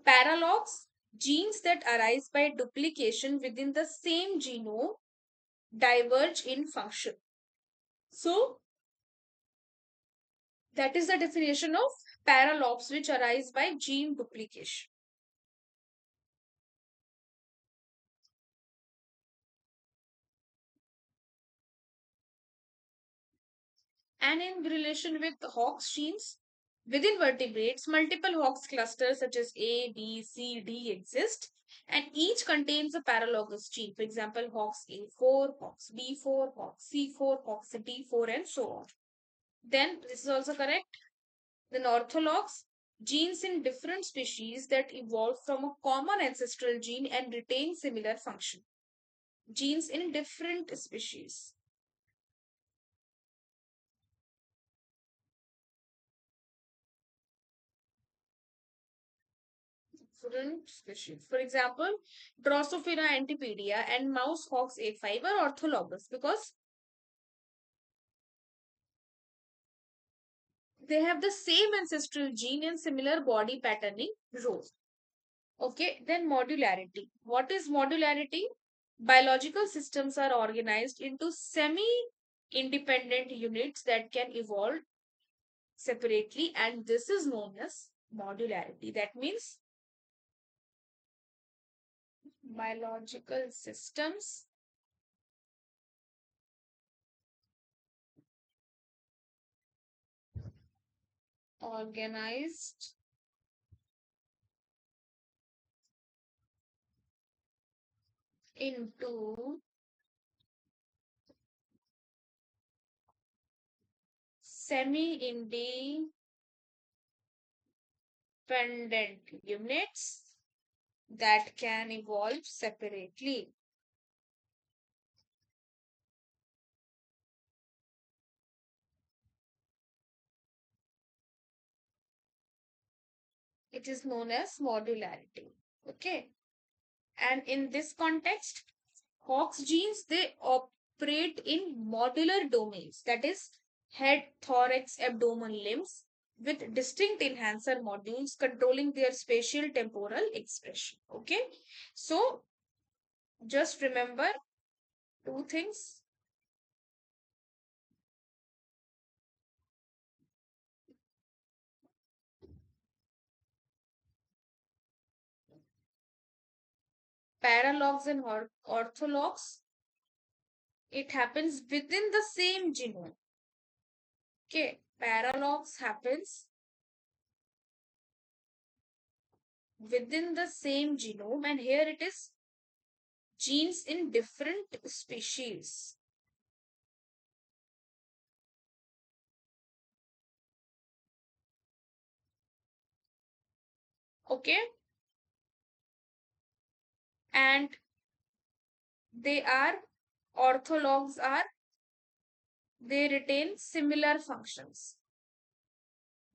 Speaker 1: paralogs, genes that arise by duplication within the same genome, diverge in function. So, that is the definition of paralogs, which arise by gene duplication. And in relation with Hox genes, within vertebrates, multiple Hox clusters such as A, B, C, D exist, and each contains a paralogous gene. For example, Hox A4, Hox B4, Hox C4, Hox D4, and so on. Then, this is also correct. Then, orthologs, genes in different species that evolve from a common ancestral gene and retain similar function. Genes in different species. Different species. For example, Drosophila antipedia and mouse hox A5 are orthologous because they have the same ancestral gene and similar body patterning roles. Okay, then modularity. What is modularity? Biological systems are organized into semi-independent units that can evolve separately, and this is known as modularity. That means biological systems organized into semi-independent units that can evolve separately. It is known as modularity. Okay. And in this context, Hox genes, they operate in modular domains, that is, head, thorax, abdomen, limbs, with distinct enhancer modules controlling their spatial temporal expression. Okay. So just remember two things. Paralogs and orthologs, it happens within the same genome. Okay, paralogs happens within the same genome, and here it is genes in different species. Okay, and they are orthologs are they retain similar functions,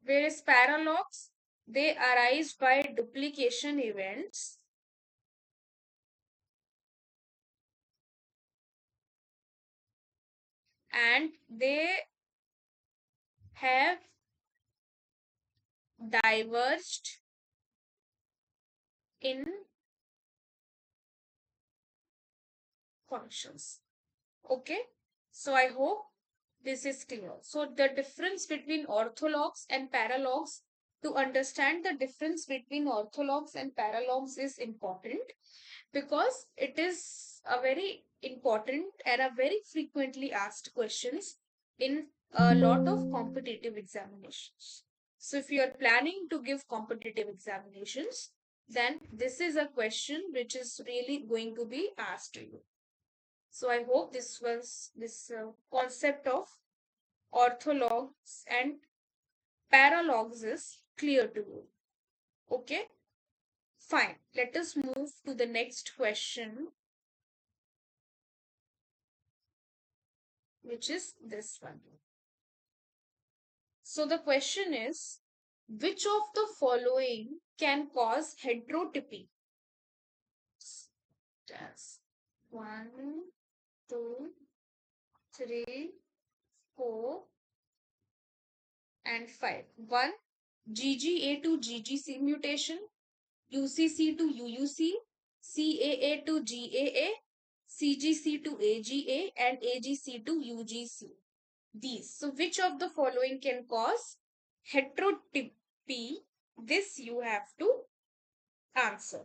Speaker 1: whereas paralogs, they arise by duplication events and they have diverged in functions. Okay, so I hope this is clear. So the difference between orthologs and paralogs To understand the difference between orthologs and paralogs is important because it is a very important and a very frequently asked questions in a lot of competitive examinations. So if you are planning to give competitive examinations, then this is a question which is really going to be asked to you. So I hope this concept of orthologs and paralogs is clear to you. Okay, fine. Let us move to the next question, which is this one. So the question is, which of the following can cause heterotopy? Yes. One, two, three, four, and five. One, GGA to GGC mutation, UCC to UUC, CAA to GAA, CGC to AGA, and AGC to UGC. These. So, which of the following can cause heterotopy? This you have to answer.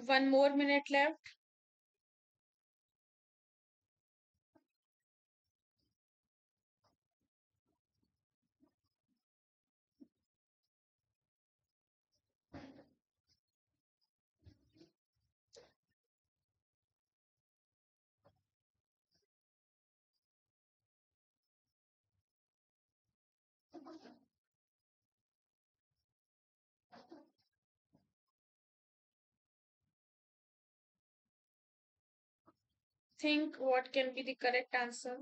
Speaker 1: One more minute left. Think what can be the correct answer.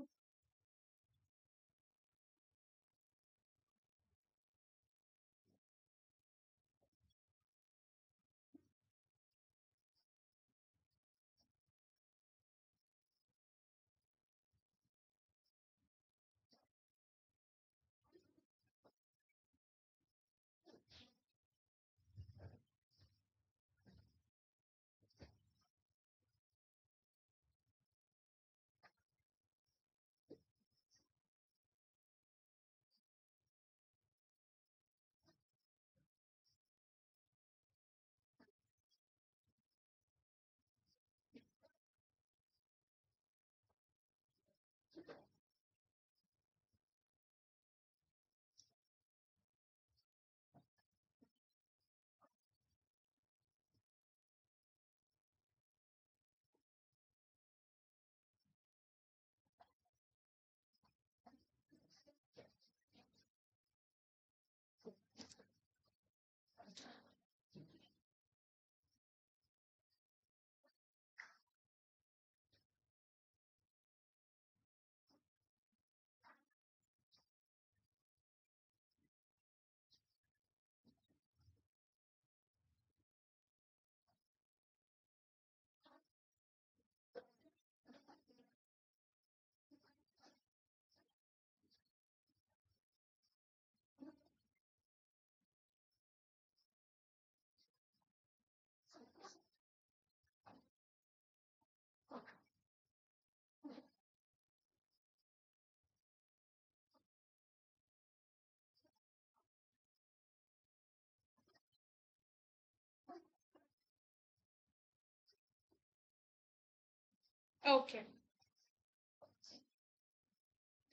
Speaker 1: Okay,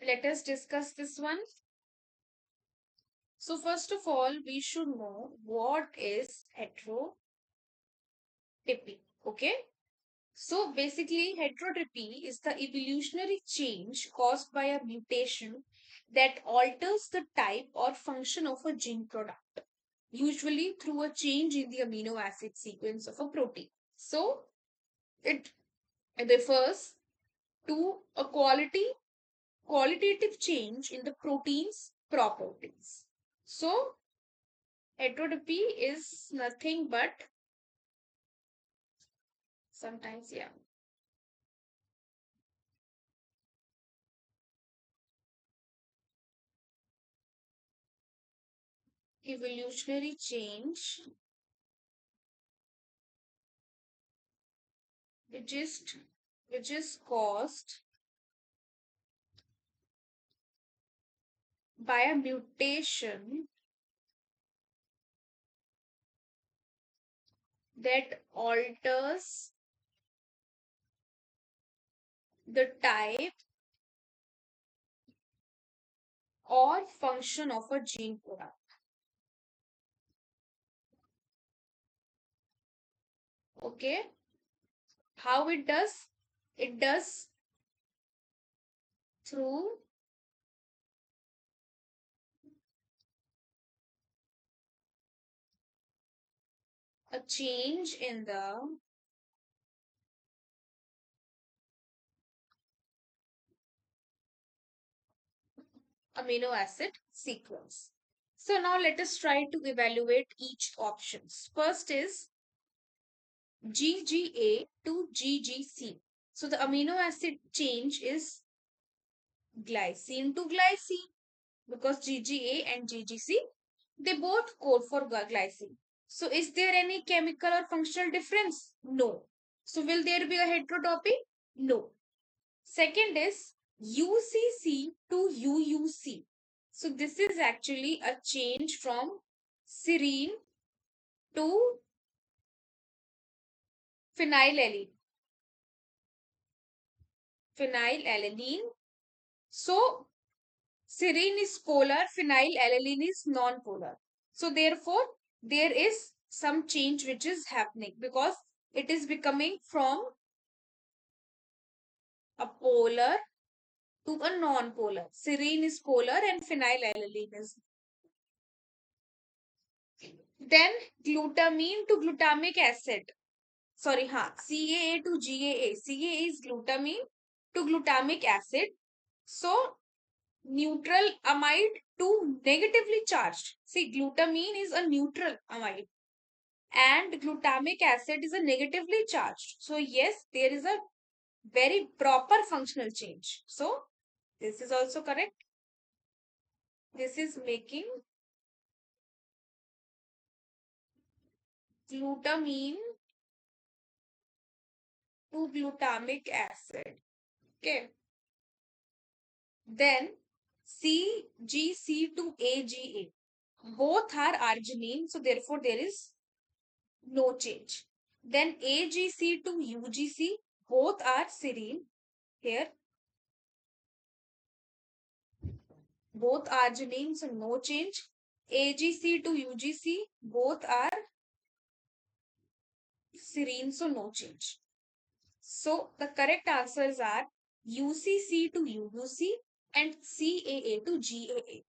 Speaker 1: let us discuss this one. So, first of all, we should know what is heterotopy. Okay, so basically, heterotopy is the evolutionary change caused by a mutation that alters the type or function of a gene product, usually through a change in the amino acid sequence of a protein. So, it refers to a qualitative change in the protein's properties. So, heterotopy is nothing but sometimes, yeah, evolutionary change which is which is caused by a mutation that alters the type or function of a gene product. Okay, how it does? It does through a change in the amino acid sequence. So now let us try to evaluate each options. First is GGA to GGC. So the amino acid change is glycine to glycine because GGA and GGC they both code for glycine. So is there any chemical or functional difference? No. So will there be a heterotopy? No. Second is UCC to UUC. So this is actually a change from serine to phenylalanine. Phenylalanine. So serine is polar, phenylalanine is non-polar. So therefore, there is some change which is happening because it is becoming from a polar to a non-polar. Serine is polar and phenylalanine is. Then glutamine to glutamic acid. Sorry, CAA to GAA. CAA is glutamine to glutamic acid. So neutral amide to negatively charged. See, glutamine is a neutral amide and glutamic acid is a negatively charged. So yes, there is a very proper functional change. So this is also correct. This is making glutamine to glutamic acid. Okay. Then CGC to AGA. Both are arginine, so therefore there is no change. Then AGC to UGC, both are serine. Here, both arginine, so no change. AGC to UGC, both are serine, so no change. So the correct answers are UCC to UUC and CAA to GAA.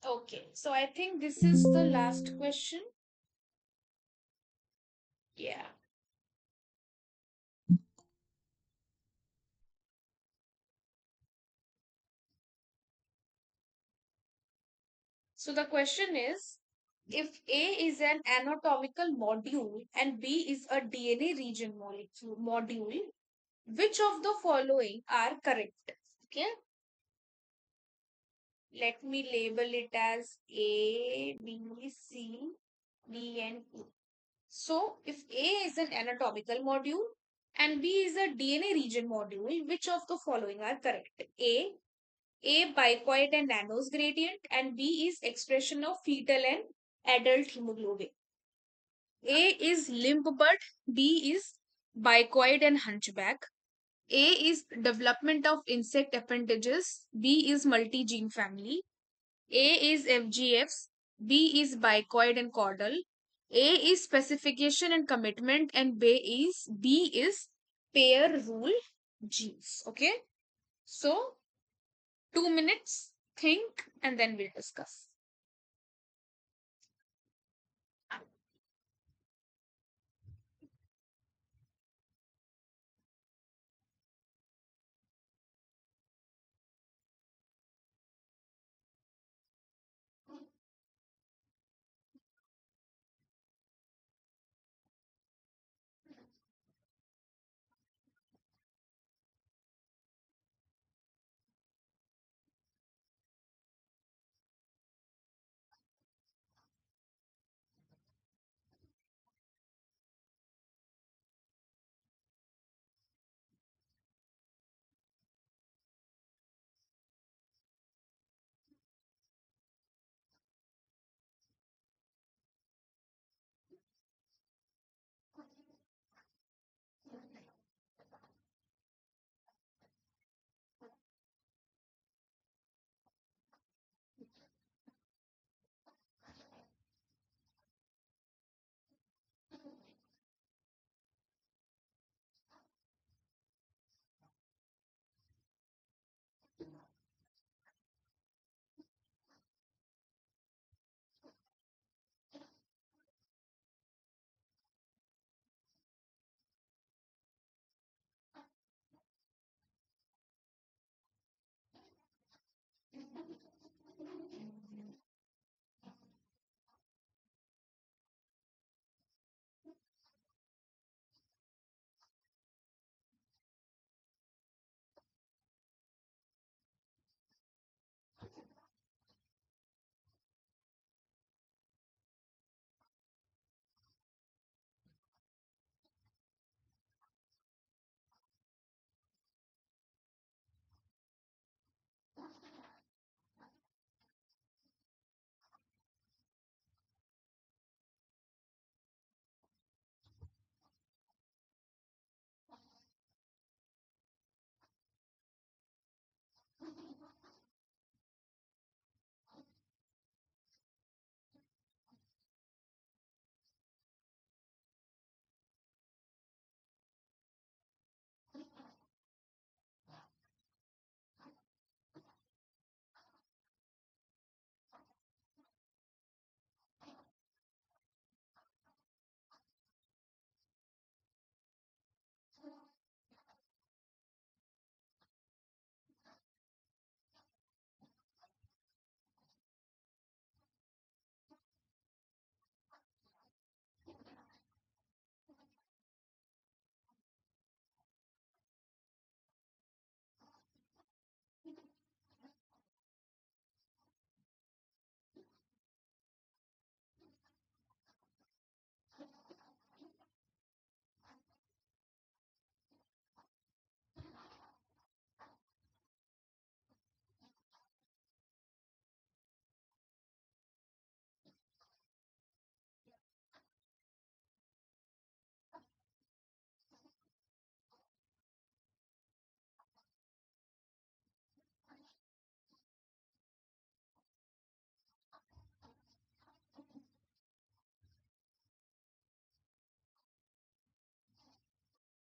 Speaker 1: Okay, so I think this is the last question. Yeah. So the question is, if A is an anatomical module and B is a DNA region module, which of the following are correct? Okay, let me label it as A, B, C, D, and E. So, if A is an anatomical module and B is a DNA region module, which of the following are correct? A bicoid and Nano's gradient, and B is expression of fetal and adult hemoglobin. A is limb bud, B is bicoid and hunchback. A is development of insect appendages, B is multi-gene family. A is FGFs, B is bicoid and caudal. A is specification and commitment, and B is pair rule genes. Okay, so 2 minutes, think, and then we'll discuss.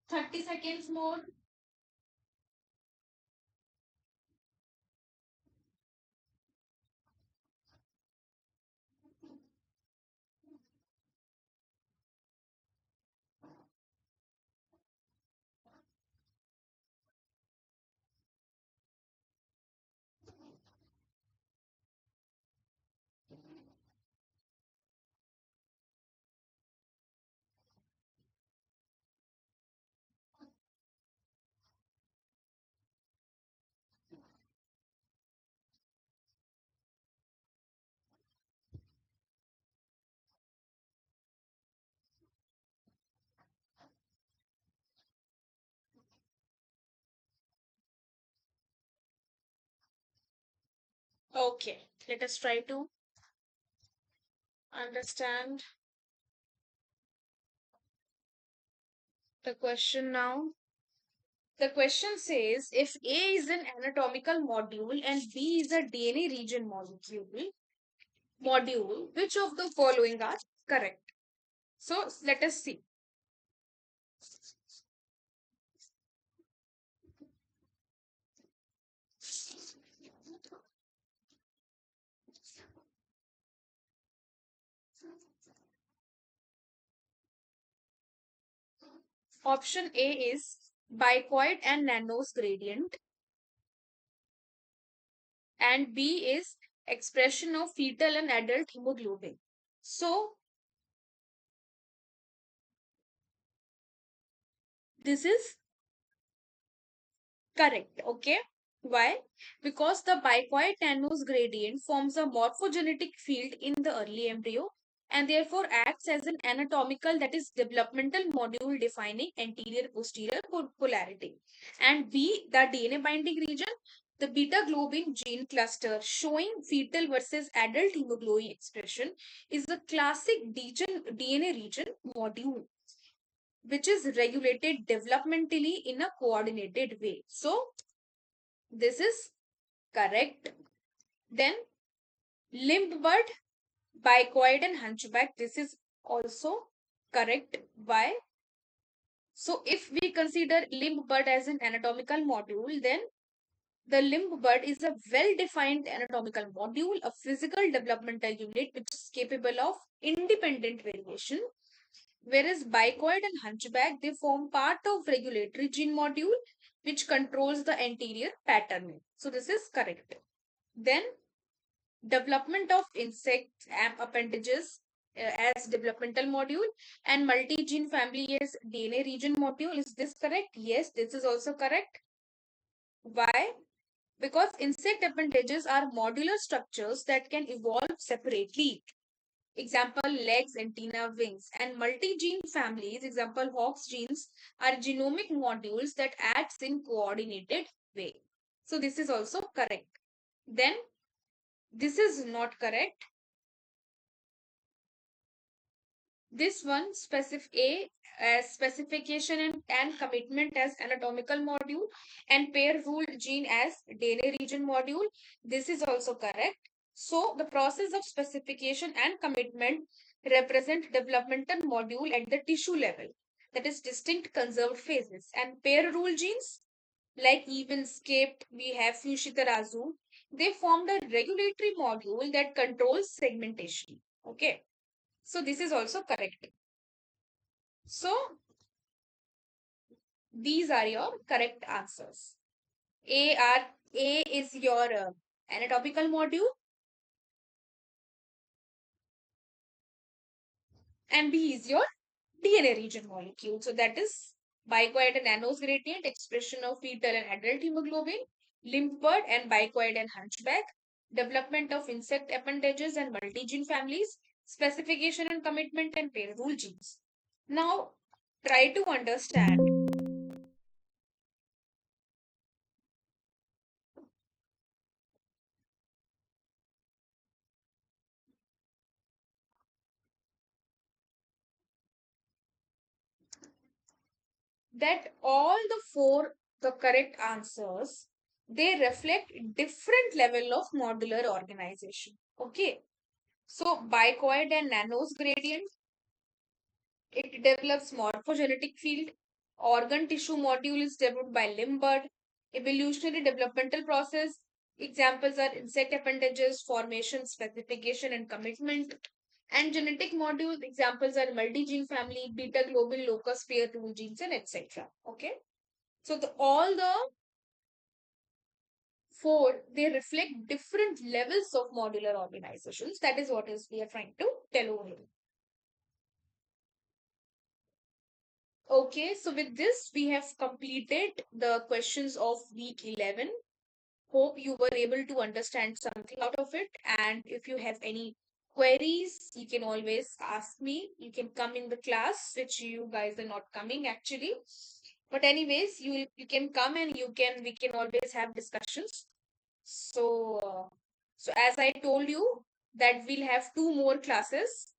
Speaker 1: 30 seconds more. Okay, let us try to understand the question now. The question says if A is an anatomical module and B is a DNA region module, which of the following are correct? So let us see. Option A is bicoid and nanos gradient, and B is expression of fetal and adult hemoglobin. So this is correct. Okay. Why? Because the bicoid nanos gradient forms a morphogenetic field in the early embryo and therefore acts as an anatomical, that is developmental module defining anterior posterior polarity. And B, the DNA binding region, the beta globin gene cluster showing fetal versus adult hemoglobin expression is the classic DNA region module, which is regulated developmentally in a coordinated way. So this is correct. Then limb bud, bicoid and hunchback. This is also correct. Why? So if we consider limb bud as an anatomical module, then the limb bud is a well-defined anatomical module, a physical developmental unit which is capable of independent variation. Whereas bicoid and hunchback, they form part of regulatory gene module which controls the anterior patterning. So this is correct. Then development of insect appendages as developmental module and multi-gene family as DNA region module. Is this correct? Yes, this is also correct. Why? Because insect appendages are modular structures that can evolve separately. Example, legs, antenna, wings. And multi-gene families, example, Hox genes, are genomic modules that acts in coordinated way. So this is also correct. Then this is not correct. This one, specific A as specification and commitment as anatomical module and pair rule gene as DNA region module. This is also correct. So the process of specification and commitment represent developmental module at the tissue level. That is distinct conserved phases. And pair rule genes like even scaped, we have Fushitarazu, they formed a regulatory module that controls segmentation. Okay. So this is also correct. So these are your correct answers. A is your anatomical module and B is your DNA region molecule. So that is bicoid and nanos gradient, expression of fetal and adult hemoglobin, lymph bud and bicoid and hunchback, development of insect appendages and multi-gene families, specification and commitment and pair rule genes. Now try to understand that all the four the correct answers, they reflect different level of modular organization. Okay, so bicoid and nanos gradient, it develops morphogenetic field. Organ tissue module is developed by limb bud. Evolutionary developmental process, examples are insect appendages, formation, specification and commitment. And genetic module examples are multi-gene family, beta globin, locus pair rule genes, and etc. Okay. So all the four, they reflect different levels of modular organizations. That is what is we are trying to tell over here. Okay, so with this, we have completed the questions of week 11. Hope you were able to understand something out of it. And if you have any queries, you can always ask me. You can come in the class, which you guys are not coming actually. But anyways, you can come and we can always have discussions. So So as I told you that we'll have two more classes,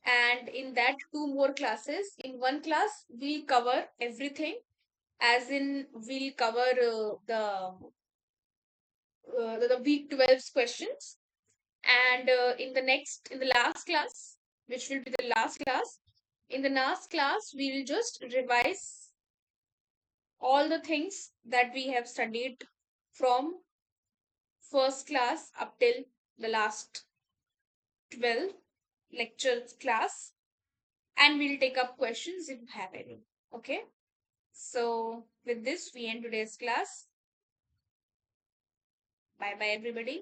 Speaker 1: and in that two more classes, in one class we'll cover everything, as in we'll cover the week 12's questions, and in the last class, which will be the last class, in the last class we'll just revise all the things that we have studied from first class up till the last 12 lectures class, and we'll take up questions if you have any. Okay, so with this we end today's class. Bye bye everybody.